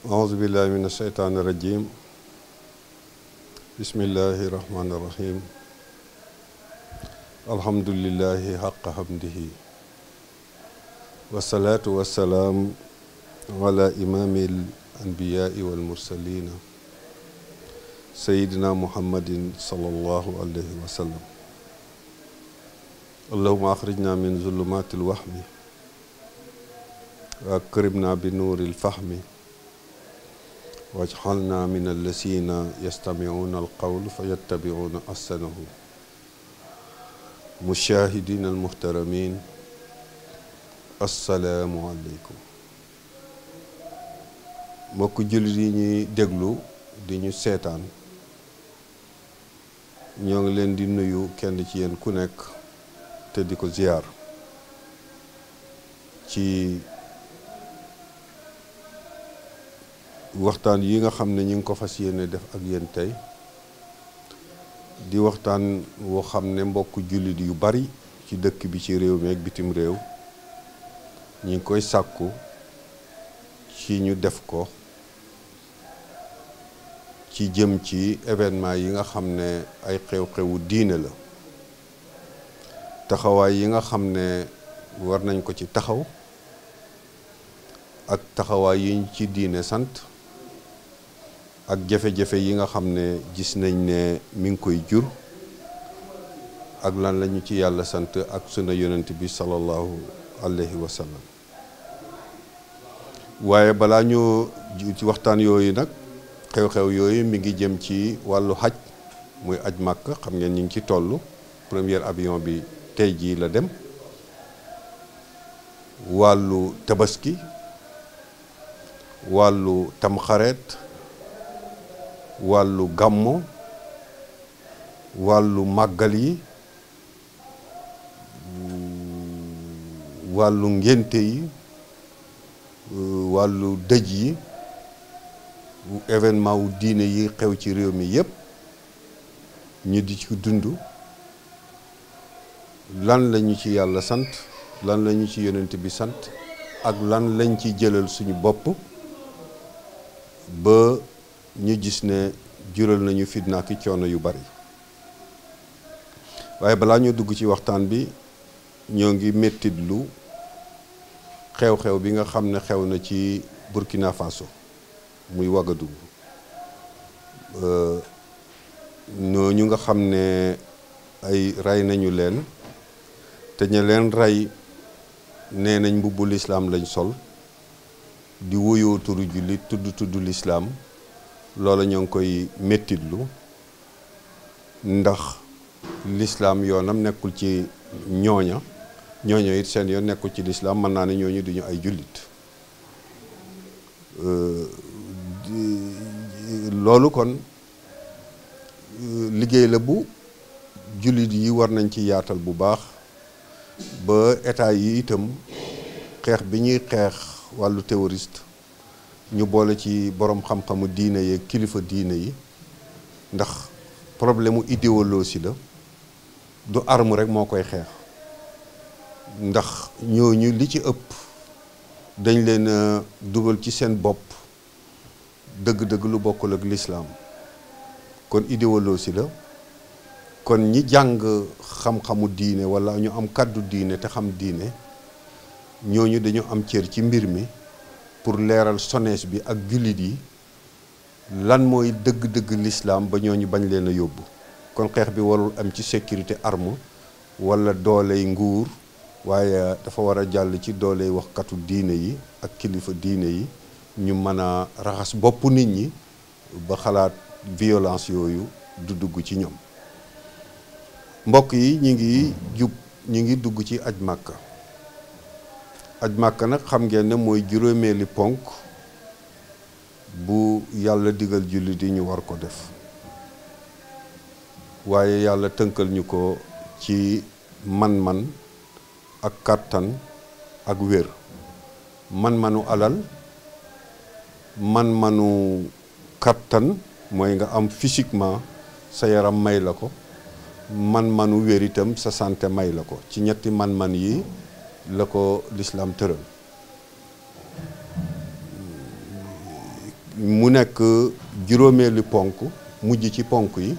أعوذ بالله من الشيطان الرجيم بسم الله الرحمن الرحيم الحمد لله حق حمده والصلاة والسلام على إمام الأنبياء والمرسلين سيدنا محمد صلى الله عليه وسلم اللهم أخرجنا من ظلمات الوهم وأكرمنا بنور الفهم واجعلنا من الذين يستمعون القول فيتبعون أحسنه مشاهدين المحترمين السلام عليكم mbokk jullit yi ñuy déglu di ñu seetaan ñoo ngi leen di nuyu kenn ci yéen ku nekk te di ko ziyaar ci waxtaan yi nga xam ne ñu ngi ko fas yéene def ak yéen tey di waxtaan woo xam ne mbokk jullit yu bari ci dëkk bi ci réew mi ak bitim réew ñi ngi koy sàkku ci ñu def ko ci jëm ci événement yi nga xam ne ay xew-xewu diine la taxawaay yi nga xam ne war nañ ko ci taxaw ak taxawaay yi ci diine sant ak jafe-jafe yi nga xam ne gis nañ ne mi ngi koy jur ak lan lañu ci yàlla sant ak sunna yonent bi sallallahu alayhi wa sallam waaye balaa ñu ci waxtaan yooyu nag xew-xew yooyu mi ngi jëm ci wàllu xaj muy aj màkk xam ngeen ñu ngi ci toll premier avion bi tey jii la dem wàllu tabaski wàllu tamxareet wàllu gàmmo wàllu màggal yi wàllu ngénte yi wàllu dëj yi événement wu diine yi xew ci réew mi yépp ñu di ci dund lan lañu ci yàlla sant lan lañu ci yonent bi sant ak lan lañ ci jëlal suñu bopp ba ñu gis ne jural nañu fitna ak coono yu bari waaye balaa ñu dugg ci waxtaan bi ñoo ngi mettitlu xew-xew bi nga xam ne xew na ci Burkina Faso muy Ouagadougou ñooñu nga xam ne ay rey nañu leen te ña leen rey nee nañ mbubbu lislaam lañ sol di wuyoo turu jullit tudd lislaam loola ñoo ngi koy mettitlu ndax lislaam yoonam nekkul ci ñooña it seen yoon nekkul ci lislaam mën naa ne ñooñu duñu ay jullit loolu kon liggéey la bu jullit yi war nañ ci yaatal bu baax ba état yi itam xeex bi ñuy xeex wàllu terroriste ñu boole ci borom xam-xamu diine yi kilifa diine yi ndax problème mu idéologie la du arme rek moo koy xeex ndax ñooñu li ci ëpp dañ leen a dugal ci seen bopp dëgg-dëgg lu bokkul ak lislaam kon idéologie la kon ñi jàng xam-xamu diine walla ñu am kàddu diine te xam diine ñooñu dañu am cër ci mbir mi pour leeral sonees bi ak jullit yi lan mooy dëgg-dëgg lislaam ba ñooñu bañ leen a yóbbu kon xeex bi warul am ci sécurité arme walla dooley nguur waaye dafa war a jàll ci dooley waxkatu diine yi ak kilifa diine yi ñu mën a raxas bopp nit ñi ba xalaat violence yooyu du dugg ci ñoom mbokk yi ñi ngi dugg ci aj màkka aj màkka nag xam ngeen ne mooy juróomeeli ponk bu yàlla digal jullit yi ñu war ko def waaye yàlla tënkal ñu ko ci man-man ak kàttan ak wér man-manu alal man-manu kàttan mooy nga am physiquement sa yaram may la ko man-manu wér itam sa santé may la ko ci ñetti man-man yi la ko lislaam tëral mu nekk juróomeelu ponk mujj ci ponk yi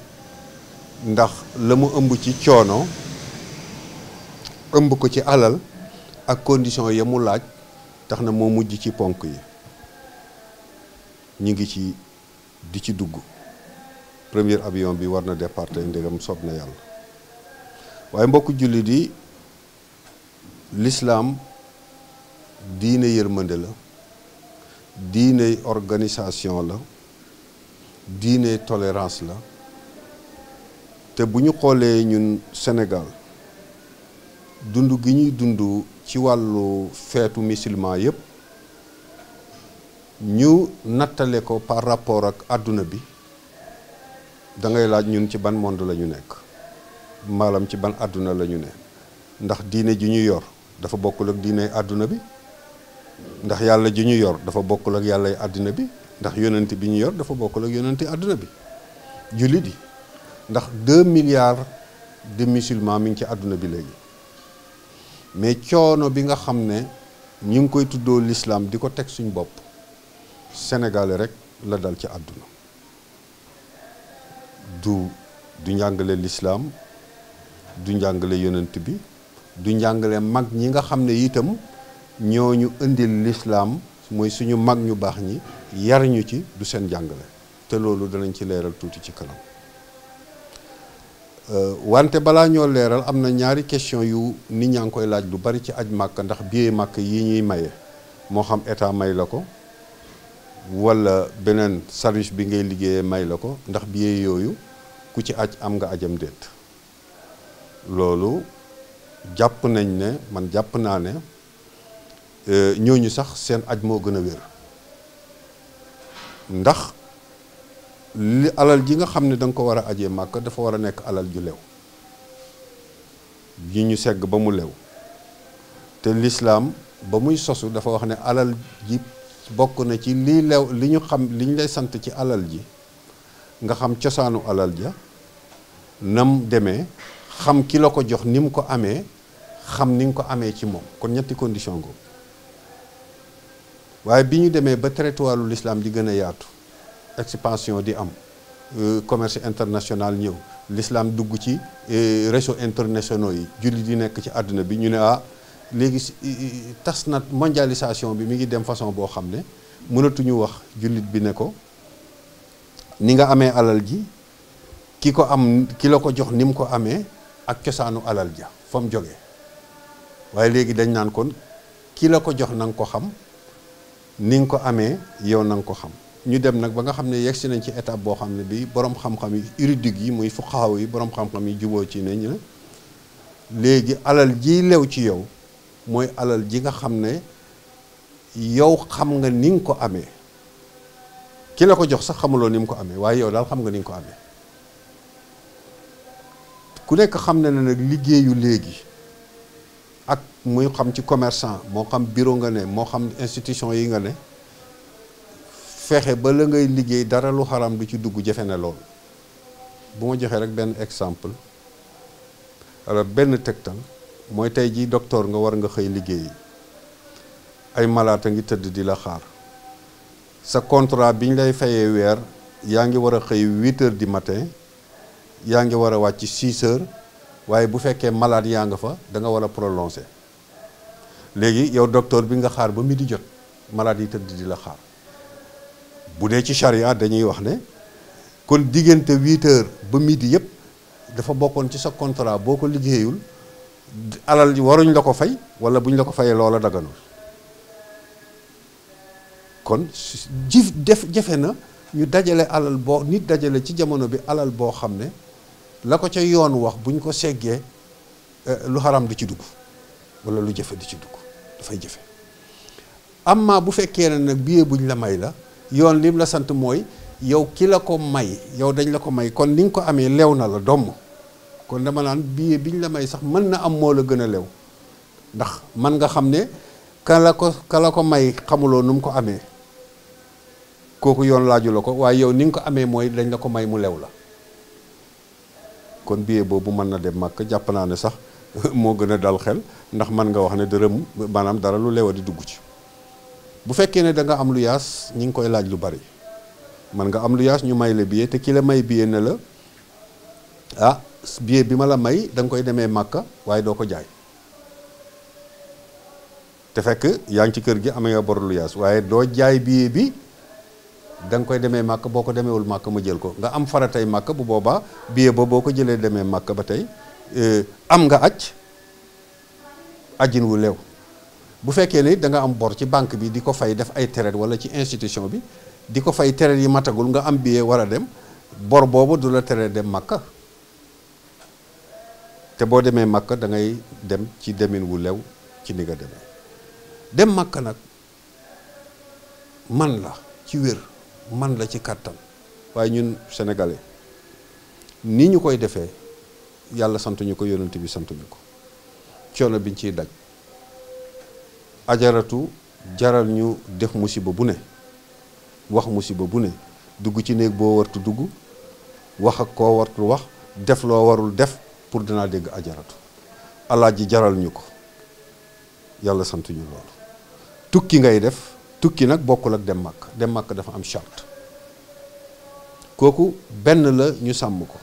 ndax la mu ëmb ci coono ëmb ko ci alal ak condition ya mu laaj tax na moo mujj ci ponk yi ñu ngi ci di ci dugg premier avion bi war na départ tey ndegam soob na yàlla waaye mbokk jullit yi l'islam diine yërmande la diine organisation la diine tolérance la te bu ñu xoolee ñun Sénégal dund gi ñuy dund ci wàllu feetu musulman yépp ñu nattale ko par rapport ak àdduna bi da ngay laaj ñun ci ban monde la ñu nekk maanaam ci ban àdduna la ñu ne ndax diine ji ñu yor dafa bokkul ak diine àdduna bi ndax yàlla ji ñu yor dafa bokkul ak yàllay àdduna bi ndax yonent bi ñu yor dafa bokkul ak yonenti àdduna bi jullit yi ndax 2 milliards de musulmans mi ngi ci àdduna bi léegi mais coono bi nga xam ne ñu ngi koy tuddoo l'islam di ko teg suñ bopp Sénégalais rek la dal ci àdduna du njàngale l'islam du njàngale yonent bi du njàngale mag ñi nga xam ne itam ñoo ñu indil l'islam mooy suñu mag ñu baax ñi yar ñu ci du seen jàngale te loolu danañ ci leeral tuuti ci kanam wante balaa ñoo leeral am na ñaari question yu nit ñaa ngi koy laaj lu bari ci aj màkk ndax billet màkk yi ñuy maye moo xam état may la ko wala beneen service bi ngay liggéeyee may la ko ndax billet yooyu ku ci aj am nga ajam déet loolu jàpp nañ ne man jàpp naa ne ñooñu sax seen aj moo gën a wér ndax li alal ji nga xam ne da nga ko war a ajee màkk dafa war a nekk alal ju lew ji ñu segg ba mu lew te lislaam ba muy sosu dafa wax ne alal ji bokk na ci lii lew li ñu xam li ñu lay sant ci alal ji nga xam cosaanu alal ja nam demee xam ki la ko jox ni mu ko amee xam ni nga ko amee ci moom kon ñetti condition googu waaye bi ñu demee ba territoire l'islam di gën a yaatu expansion di am commerce international ñëw l'islam dugg ci réseaux internationaux yi jullit yi nekk ci àdduna bi ñu ne léegi tas na mondialisation bi mi ngi dem façon boo xam ne mënatuñu wax jullit bi ne ko ni nga amee alal ji ki ko am ki la ko jox ni mu ko amee ak cosaanu alal ja fa mu jógee waaye léegi dañ naan kon ki la ko jox na nga ko xam ni nga ko amee yow na nga ko xam ñu dem nag ba nga xam ne yegsi nañ ci étape boo xam ne bi borom xam-xam yi juridique yi muy fuqahaa yi borom xam-xam yi juboo ci ne ñu léegi alal ji lew ci yow mooy alal ji nga xam ne yow xam nga ni nga ko amee ki la ko jox sax xamuloo ni mu ko amee waaye yow daal xam nga ni nga ko amee ku nekk xam na ne nag liggéeyu léegi ak muy xam ci commerçant moo xam bureau nga ne moo xam institution yi nga ne fexe ba la ngay liggéey dara lu xaram du ci dugg jafe na lool bu ma joxee rek benn exemple alors benn tegtal mooy tey jii docteur nga war nga xëy liggéey ay malaata ngi tëdd di la xaar sa contrat bi ñu lay fayee weer yaa ngi war a xëy 8 heures du matin yaa ngi war a wàcc 6 heures waaye bu fekkee malade yaa nga fa da nga war a prolonger léegi yow docteur bi nga xaar ba midi jot malade yi tëdd di la xaar bu dee ci charia dañuy wax ne kon diggante 8 heures ba midi yëpp dafa bokkoon ci sa contrat boo ko liggéeyul alal waruñ la ko fay wala buñ la ko fayee loola daganul kon jafe na ñu dajale alal boo nit dajale ci jamono bi alal boo xam ne la ko ca yoon wax buñ ko seggee lu xaram du ci dugg wala lu jafe du ci dugg dafay jafe amma bu fekkee ne nag billet buñ la may la yoon lim la sant mooy yow ki la ko may yow dañ la ko may kon ni nga ko amee lew na la domm kon dama naan billet biñ la may sax mën na am moo la gën a lew ndax man nga xam ne ka la ko may xamuloo nu mu ko amee kooku yoon laaju la ko waaye yow ni nga ko amee mooy dañ la ko may mu lew la kon billet boobu mën na dem màkk jàpp naa ne sax moo gën a dal xel ndax mën nga wax ne dërëm maanaam dara lu lew a di dugg ci bu fekkee ne da nga am lu yaas ñi ngi koy laaj lu bari man nga am lu yaas ñu may la billet te ki la may billet ne la ah billet bi ma la may da nga koy demee Màkka waaye doo ko jaay te fekk yaa ngi ci kër gi amee nga bor lu yaas waaye doo jaay billet bi da nga koy demee Màkka boo ko demeewul Màkka ma jël ko nga am faratay Màkka bu boobaa billet ba boo ko jëlee demee Màkka ba tey am nga ajjin wu leew bu fekkee ne da nga am bor ci banque bi di ko fay def ay traite wala ci institution bi di ko fay traite yi matagul nga am billet war a dem bor boobu du la tere dem Màkka te boo demee Màkka da ngay dem ci demin wu lew ci ni nga demee dem Màkka nag man la ci wér man la ci kàttan waaye ñun sénégalais ni ñu koy defee yàlla santuñu ko yonent bi santuñu ko coono biñ ciy daj ajaratu jaral ñu def musiba bu ne wax musiba bu ne dugg ci néeg boo wartu dugg wax ak koo wartu wax def loo warul def pour dinaa dégg ajaratu alaaj ji jaral ñu ko yàlla santuñu loolu tukki ngay def tukki nag bokkul ak dem màkk dafa am charte kooku benn la ñu sàmm ko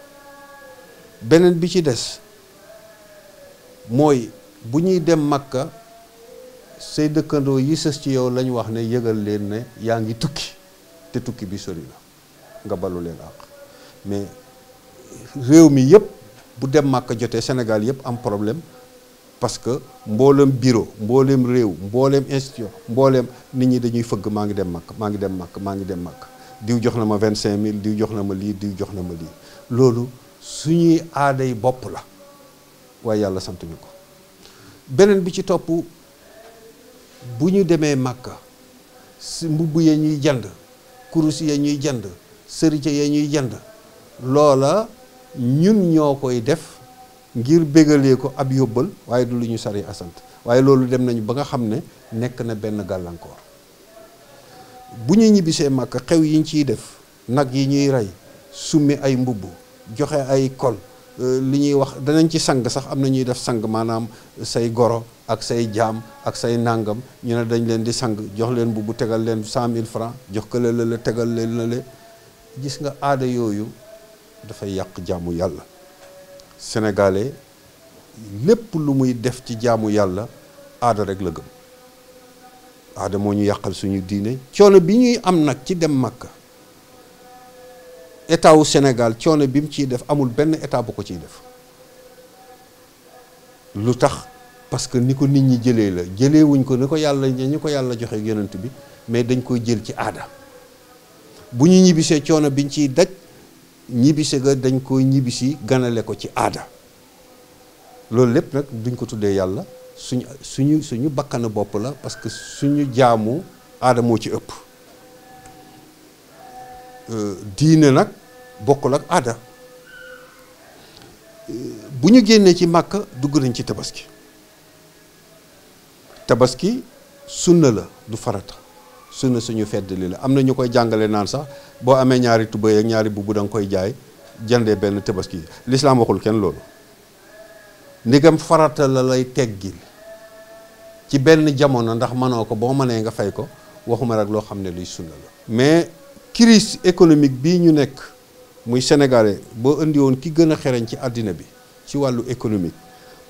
beneen bi ci des mooy bu ñuy dem Makka say dëkkandoo yi sës ci yow lañ wax ne yëgal leen ne yaa ngi tukki te tukki bi sori la nga balu leen àq mais réew mi yëpp bu dem Makka jotee Sénégal yëpp am problème parce que mboolem bureau mboolem réew mboolem institution mboolem nit ñi dañuy fëgg maa ngi dem Makka maa ngi dem Makka maa ngi dem Makka diw jox na ma 25000 diw jox na ma lii diw jox na ma lii loolu suñuy aaday bopp la waaye yàlla santuñu ko beneen bi ci topp bu ñu demee Makka si mbubb ya ñuy jënd kurus ya ñuy jënd sërice ya ñuy jënd loola ñun ñoo koy def ngir bégalee ko ab yóbbal waaye du lu ñu sari asant waaye loolu dem nañu ba nga xam ne nekk na benn gàllankoor bu ñu ñibbisee Makka xew yi ñu ciy def nag yi ñuy rey summi ay mbubb joxe ay kol li ñuy wax danañ ci sang sax am na ñuy def sang maanaam say goro ak say jaam ak say nàngam ñu ne dañ leen di sang jox leen mbubb tegal leen 100000 francs jox ko la tegal leen la le gis nga aada yooyu dafay yàq jaamu yàlla sénégalais lépp lu muy def ci jaamu yàlla aada rek la gëm aada moo ñu yàqal suñu diine coono bi ñuy am nag ci dem Makka état wu Sénégal coono bi mu ciy def amul benn état bu ko ciy def lu tax parce que ni ko nit ñi jëlee la jëlee wuñ ko ni ko yàlla ñi ko yàlla joxe yonent bi mais dañ koy jël ci aada bu ñu ñibbisee coono biñ ciy daj ñibbise ga dañ koy ñibbisi ganale ko ci aada loolu lépp nag duñ ko tuddee yàlla suñu bakkana bopp la parce que suñu jaamu aada moo ci ëpp diine nag bokkul ak aada bu ñu génnee ci Màkka dugg nañ ci tabaski sunna la du farata sunna suñu feddali la am na ñu koy jàngale naan sax boo amee ñaari tubéy ak ñaari bubb da nga koy jaay jëndee benn tabaski lislaam waxul kenn loolu ndigam farata la lay teggil ci benn jamono ndax mënoo ko boo mënee nga fay ko waxuma rek loo xam ne luy sunna la mais crise économique bii ñu nekk muy sénégalais boo indi woon ki gën a xereñ ci àddina bi ci wàllu économique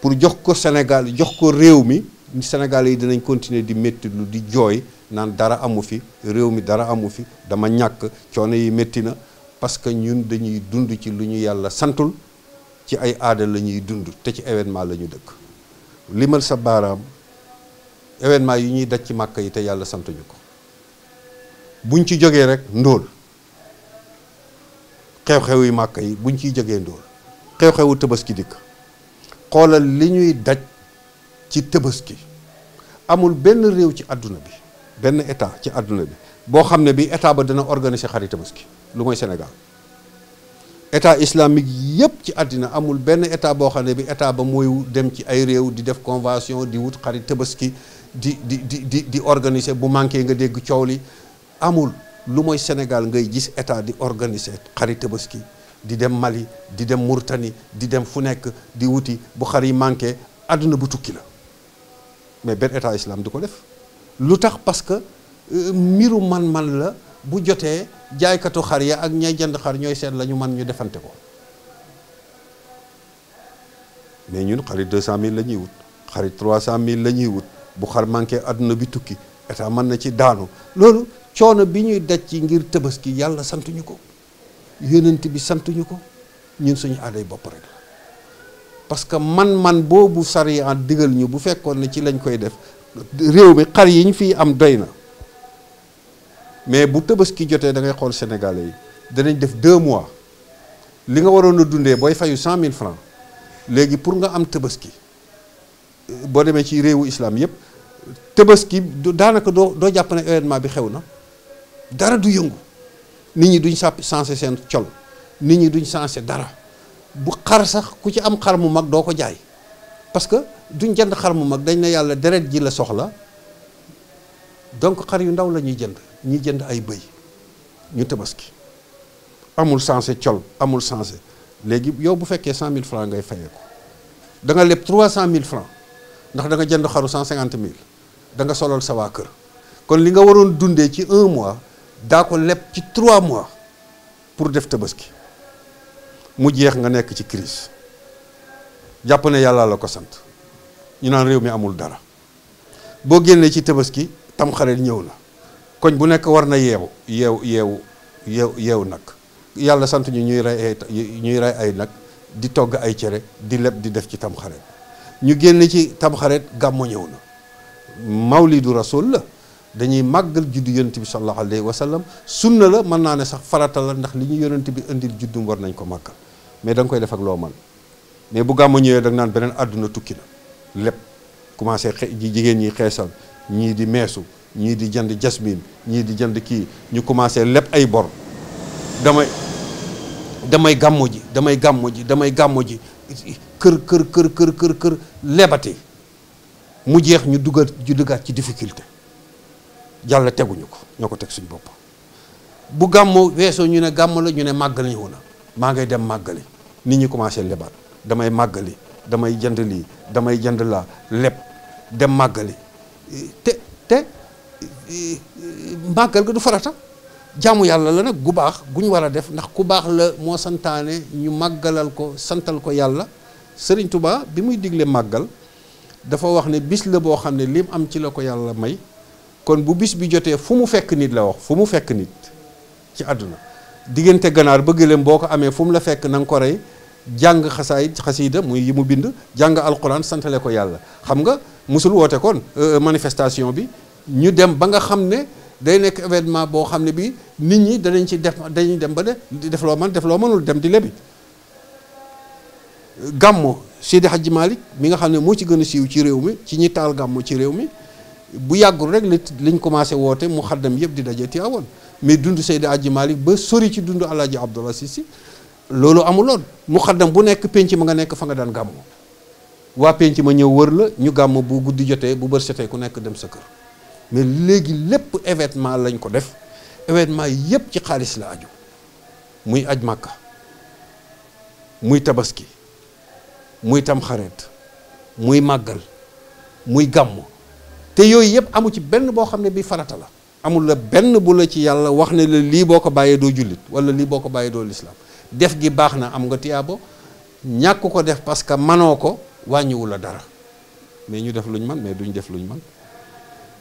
pour jox ko Sénégal jox ko réew mi Sénégalais yi dinañ continuer di métti lu di jooy naan dara amu fi réew mi dara amu fi dama ñàkk coono yi métti na parce que ñun dañuy dund ci lu ñu yàlla santul ci ay aada la ñuy dund te ci événement la ñu dëkk limal sa baaraam événement yi ñuy daj ci Màkka yi te yàlla santuñu ko buñ ci jógee rek ndóol xew-xew yi Màkka yi buñ ciy jógee ndóol xew-xewu Tabaski dikk xoolal li ñuy daj ci Tabaski amul benn réew ci àdduna bi benn état ci àdduna bi boo xam ne bi état ba dana organiser xari Tabaski lu mooy Sénégal état islamique yépp ci àddina amul benn état boo xam ne bi état ba mooy dem ci ay réew di def convention di wut xari Tabaski di organiser bu manqué nga dégg coow li amul lu mooy Sénégal ngay gis état di organiser xari Tabaski di dem Mali di dem Mauritanie di dem fu nekk di wuti bu xar yi manqué àdduna bu tukki la mais benn état islam du ko def lu tax parce que mbiru man-man la bu jotee jaaykatu xar ya ak ñay jënd xar ñooy seet la ñu man ñu defante ko mais ñun xarit 200 000 la ñuy wut xarit 300 000 la ñuy wut bu xar manqué adduna bi tukki état mën na ci daanu loolu coono bi ñuy daj ci ngir tabaski yàlla santuñu ko yonent bi santuñu ko ñun suñu aaday bopp rek la parce que man boobu sariya digal ñu bu fekkoon ne ci lañ koy def réew mi xar yi ñu fiy am doy na mais bu tabaski jotee da ngay xool sénégalais yi danañ def 2 mois li nga waroon a dundee booy fayu 100 000 francs léegi pour nga am tabaski boo demee ci réewu islam yëpp tabaski daanaka doo jàpp ne événement bi xew na dara du yëngu nit ñi duñ sensé seen col nit ñi duñ sensé dara bu xar sax ku ci am xar mu mag doo ko jaay parce que duñ jënd xar mu mag dañ ne yàlla deret ji la soxla donc xar yu ndaw la ñuy jënd ñi jënd ay bëy ñu tabaski amul sensé col amul sensé léegi yow bu fekkee 100 000 francs ngay fayee ko da nga leb 300 000 francs ndax da nga jënd xaru 150 000 da nga solal sa waa kër kon li nga waroon dundee ci 1 mois daa ko leb ci 3 mois pour def tabaski mu jeex nga nekk ci crise jàpp ne yàlla la ko sant ñu naan réew mi amul dara boo génnee ci tabaski tamxarit ñëw na koñ bu nekk war na yeewu nag yàlla sant ñu ñuy rey ay nag di togg ay cere di leb di def ci tamxarit ñu génne ci tamxarit gàmmo ñëw na mawlidu rasul la dañuy màggal juddu yonent bi sallallahu alayhi wa sallam sunna la mën naa ne sax farata la ndax li ñu yonent bi indil juddum war nañ ko màggal mais da nga koy def ak loo man mais bu gàmmo ñëwee da nga naan beneen àdduna tukki na lépp commencé jigéen ñi xeesal ñii di meesu ñii di jënd jasmine ñii di jënd kii ñu commencé lépp ay bor damay gàmmo ji kër lebati mu jeex ñu duggaat ci difficulté jàll teguñu ko ñoo ko teg suñ bopp bu gàmmo weesoo ñu ne gàmmo la ñu ne màggal ñëw na maa ngay dem màggali nit ñi commencé lebaat damay màggali damay jënd lii damay jënd laa leb dem màggali te màggal ga du farata jaamu yàlla la nag gu baax gu ñu war a def ndax ku baax la moo santaane ñu màggalal ko santal ko yàlla Sëriñ Tuubaa bi muy digle màggal dafa wax ne bis la boo xam ne lim am ci la ko yàlla may kon bu bis bi jotee fu mu fekk nit la wax fu mu fekk nit ci àdduna diggante ganaar bëgg leen boo ko amee fu mu la fekk na nga ko rey jàng xasiida muy yi mu bind jàng alquran santale ko yàlla xam nga musul woote kon manifestation bi ñu dem ba nga xam ne day nekk événement boo xam ne bi nit ñi dañuy dem ba def loo man def loo mënul dem di lebi gàmmo Seydi Hadji Malick mi nga xam ne moo ci gën a siiw ci réew mi ci ñi taal gàmmo ci réew mi bu yàggul rek liñ commencé woote mu xaddam yëpp di daje Tiwaawan mais dund Seydi Hadji Malick ba sori ci dund Alaaji Abdoul Aziz Sy loolu amuloon mu xaddam bu nekk penc ma nga nekk fa nga daan gàmmo waa penc ma ñëw wër la ñu gàmmo bu guddi jotee bu bër setee ku nekk dem sa kër mais léegi lépp événement lañ ko def événement yépp ci xaalis la aju muy aj Màkka muy tabaski muy tamxareet muy màggal muy gàmmu te yooyu yëpp amu ci benn boo xam ne bi farata la amul la benn bu la ci yàlla wax ne la lii boo ko bàyyee doo jullit wala lii boo ko bàyyee doo lislaam def gi baax na am nga tiyaabo ñàkk ko def parce que manoo ko wàññiwu la dara mais ñu def luñ man mais duñ def luñ man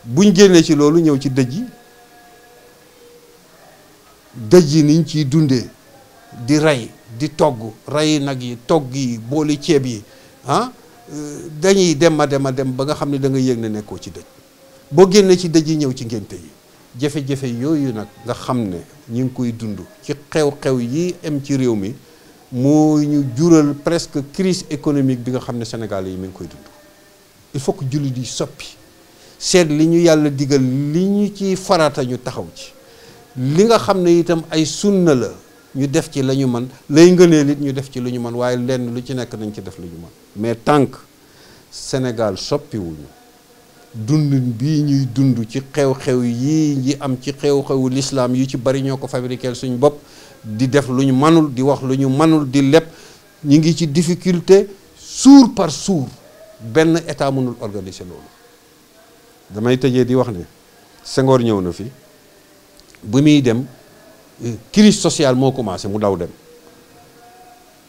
buñ génnee ci loolu ñëw ci dëj yi niñ ciy dundee di rey di togg rey nag yi togg yi booli ceeb yi dañuy dem ba nga xam ne da nga yëg ne nekkoo ci dëj boo génnee ci dëj yi ñëw ci ngénte yi jafe-jafe yooyu nag nga xam ne ñu ngi koy dund ci xew-xew yi am ci réew mi moo ñu jural presque crise économique bi nga xam ne Sénégal yi mi ngi koy dund il faut que jullit yi soppi seet li ñu yàlla digal li ñu ci farata ñu taxaw ci li nga xam ne itam ay sunna la ñu def ci la ñu mën lay ngëneel it ñu def ci lu ñu mën waaye lenn lu ci nekk nañ ci def lu ñu mën mais tant que Sénégal soppiwuñu dundin bii ñuy dund ci xew-xew yii ñi am ci xew-xewu lislaam yu ci bari ñoo ko fabriquer suñu bopp di def lu ñu mënul di wax lu ñu mënul di lépp ñu ngi ci difficulté jour par jour benn état mënul organiser loolu damay tëjee di wax ne Senghor ñëw na fi bu muy dem crise sociale moo commencé mu daw dem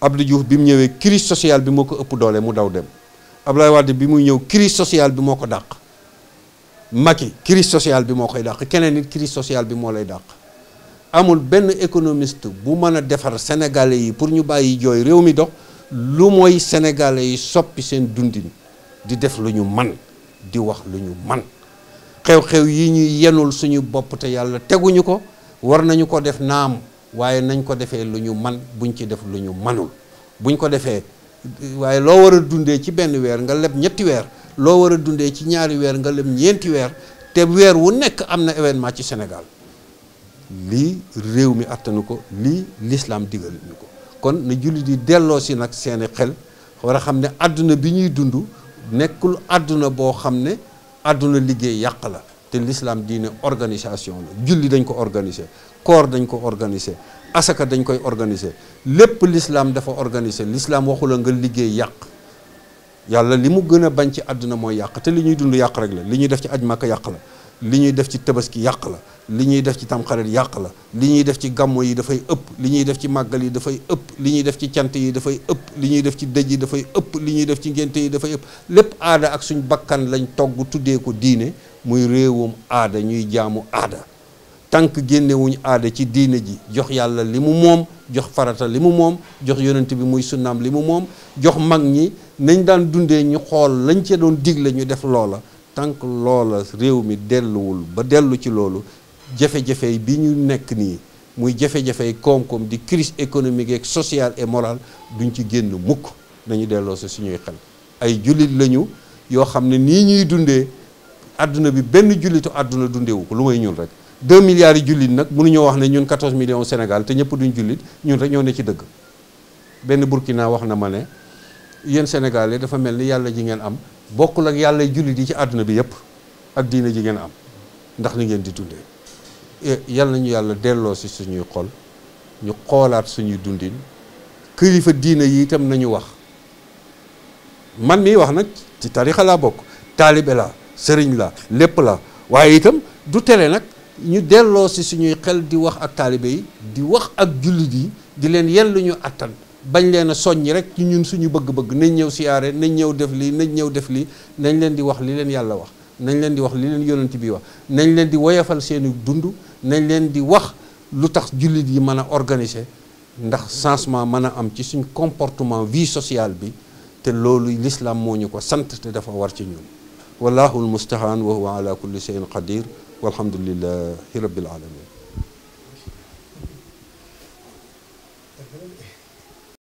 Abdou Diouf bi mu ñëwee crise sociale bi moo ko ëpp doole mu daw dem Abdoulaye Wade bi muy ñëw crise sociale bi moo ko dàq Macky crise sociale bi moo koy dàq keneen nit crise sociale bi moo lay dàq amul benn économiste bu mën a defar sénégalais yi pour ñu bàyyi jooy réew mi dox lu mooy sénégalais yi soppi seen dundin di def lu ñu man di wax lu ñu man xew-xew yi ñuy yenul suñu bopp te yàlla teguñu ko war nañu ko def naam waaye nañ ko defee lu ñu man buñ ci def lu ñu manul buñ ko defee waaye loo war a dundee ci benn weer nga leb ñetti weer loo war a dundee ci ñaari weer nga leb ñeenti weer te weer wu nekk am na événement ci Sénégal lii réew mi attanu ko lii l'islam digal ñu ko kon na jullit yi delloo si nag seeni xel war a xam ne àdduna bi ñuy dund nekkul àdduna boo xam ne àdduna liggéey yàq la te l'islam diine organisation la julli dañ ko organiser koor dañ ko organiser asaka dañ koy organiser lépp l'islam dafa organiser l'islam waxula nga liggéey yàq yàlla li mu gën a bañ ci àdduna mooy yàq te li ñuy dund yàq rek la li ñuy def ci aj Makka yàq la li ñuy def ci tabaski yàq la li ñuy def ci tamxarit yàq la li ñuy def ci gàmmo yi dafay ëpp li ñuy def ci màggal yi dafay ëpp li ñuy def ci cant yi dafay ëpp li ñuy def ci dëj yi dafay ëpp li ñuy def ci ngénte yi dafay ëpp lépp aada ak suñ bakkan lañ togg tuddee ko diine muy réewum aada ñuy jaamu aada tànk génnewuñ aada ci diine ji jox yàlla li mu moom jox farata li mu moom jox yonent bi muy sunnaam li mu moom jox mag ñi nañ daan dundee ñu xool lañ ca doon digle ñu def loola tànk loola réew mi delluwul ba dellu ci loolu jafe-jafe bi ñu nekk nii muy jafe-jafe koom-koom di crise économique et sociale et morale duñ ci génn mukk nañu delloo si suñuy xel ay jullit lañu yoo xam ne nii ñuy dundee àdduna bi benn jullitu àdduna dundeewu ko lu may ñun rek 2 milliards yi jullit nag mënuñoo wax ne ñun 14 millions Sénégal te ñëpp duñ jullit ñun rek ñoo ne ci dëgg benn Burkina wax na ma ne yéen Sénégalais dafa mel ni yàlla ji ngeen am bokkul ak yàlla jullit yi ci àdduna bi yëpp ak diine ji ngeen am ndax ni ngeen di dundee yal nañu yàlla delloo si suñuy xol ñu xoolaat suñuy dundin kilifa diine yi itam nañu wax man mii wax nag ci tarixa laa bokk taalibe la sëriñ la lépp la waaye itam du tere nag ñu delloo si suñuy xel di wax ak taalibe yi di wax ak jullit yi di leen yen lu ñu attan bañ leen a soññi rek ci ñun suñu bëgg-bëgg nañ ñëw siyaare nañ ñëw def lii nañ ñëw def lii nañ leen di wax li leen yàlla wax nañ leen di wax li leen yonent bi wax nañ leen di woyafal seeni dund nañ leen di wax lu tax jullit yi mën a organiser ndax changement mën a am ci suñ comportement vie sociale bi te loolu l'islam moo ñu ko sant te dafa war ci ñun wallahu almustahan wa huwa ala kulli shay'in qadir walhamdulillahi rabbil alamin